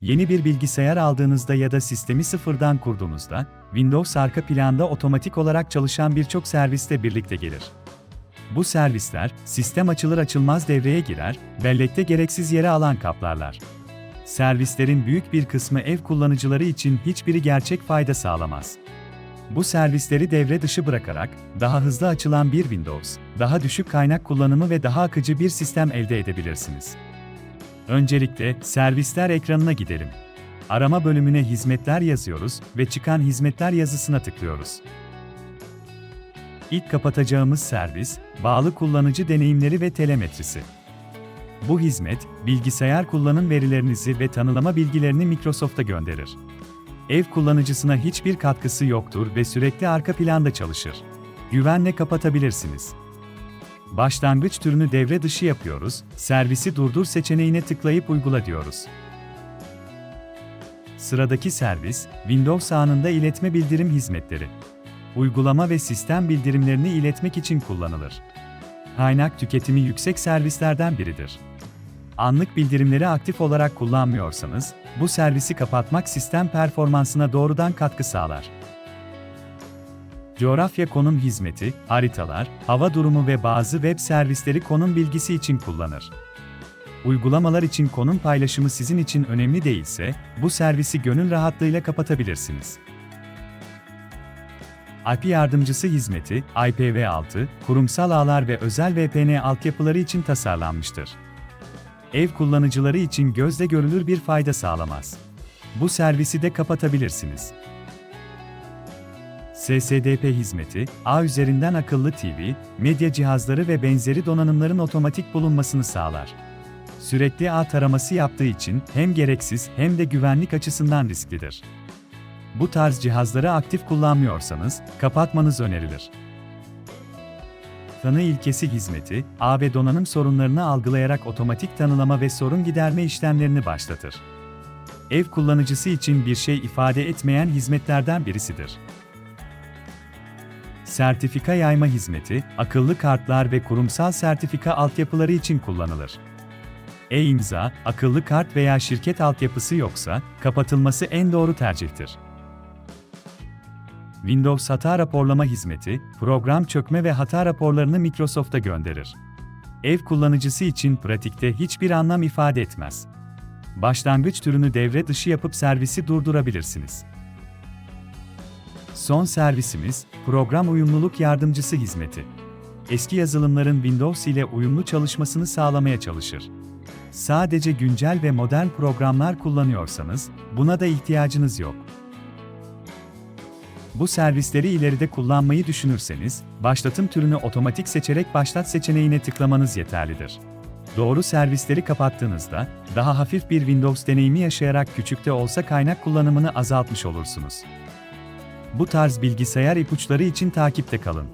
Yeni bir bilgisayar aldığınızda ya da sistemi sıfırdan kurduğunuzda, Windows arka planda otomatik olarak çalışan birçok servisle birlikte gelir. Bu servisler, sistem açılır açılmaz devreye girer, bellekte gereksiz yere alan kaplarlar. Servislerin büyük bir kısmı ev kullanıcıları için hiçbiri gerçek fayda sağlamaz. Bu servisleri devre dışı bırakarak, daha hızlı açılan bir Windows, daha düşük kaynak kullanımı ve daha akıcı bir sistem elde edebilirsiniz. Öncelikle, servisler ekranına gidelim. Arama bölümüne hizmetler yazıyoruz ve çıkan hizmetler yazısına tıklıyoruz. İlk kapatacağımız servis, bağlı kullanıcı deneyimleri ve telemetrisi. Bu hizmet, bilgisayar kullanım verilerinizi ve tanımlama bilgilerini Microsoft'a gönderir. Ev kullanıcısına hiçbir katkısı yoktur ve sürekli arka planda çalışır. Güvenle kapatabilirsiniz. Başlangıç türünü devre dışı yapıyoruz, servisi durdur seçeneğine tıklayıp uygula diyoruz. Sıradaki servis, Windows anında iletme bildirim hizmetleri. Uygulama ve sistem bildirimlerini iletmek için kullanılır. Kaynak tüketimi yüksek servislerden biridir. Anlık bildirimleri aktif olarak kullanmıyorsanız, bu servisi kapatmak sistem performansına doğrudan katkı sağlar. Coğrafya konum hizmeti, haritalar, hava durumu ve bazı web servisleri konum bilgisi için kullanır. Uygulamalar için konum paylaşımı sizin için önemli değilse, bu servisi gönül rahatlığıyla kapatabilirsiniz. IP yardımcısı hizmeti, IPv6, kurumsal ağlar ve özel VPN altyapıları için tasarlanmıştır. Ev kullanıcıları için gözle görülür bir fayda sağlamaz. Bu servisi de kapatabilirsiniz. SSDP hizmeti, ağ üzerinden akıllı TV, medya cihazları ve benzeri donanımların otomatik bulunmasını sağlar. Sürekli ağ taraması yaptığı için hem gereksiz hem de güvenlik açısından risklidir. Bu tarz cihazları aktif kullanmıyorsanız, kapatmanız önerilir. Tanı ilkesi hizmeti, ağ ve donanım sorunlarını algılayarak otomatik tanılama ve sorun giderme işlemlerini başlatır. Ev kullanıcısı için bir şey ifade etmeyen hizmetlerden birisidir. Sertifika yayma hizmeti, akıllı kartlar ve kurumsal sertifika altyapıları için kullanılır. E-imza, akıllı kart veya şirket altyapısı yoksa, kapatılması en doğru tercihtir. Windows hata raporlama hizmeti, program çökme ve hata raporlarını Microsoft'a gönderir. Ev kullanıcısı için pratikte hiçbir anlam ifade etmez. Başlangıç türünü devre dışı yapıp servisi durdurabilirsiniz. Son servisimiz, program uyumluluk yardımcısı hizmeti. Eski yazılımların Windows ile uyumlu çalışmasını sağlamaya çalışır. Sadece güncel ve modern programlar kullanıyorsanız, buna da ihtiyacınız yok. Bu servisleri ileride kullanmayı düşünürseniz, başlatım türünü otomatik seçerek başlat seçeneğine tıklamanız yeterlidir. Doğru servisleri kapattığınızda, daha hafif bir Windows deneyimi yaşayarak küçük de olsa kaynak kullanımını azaltmış olursunuz. Bu tarz bilgisayar ipuçları için takipte kalın.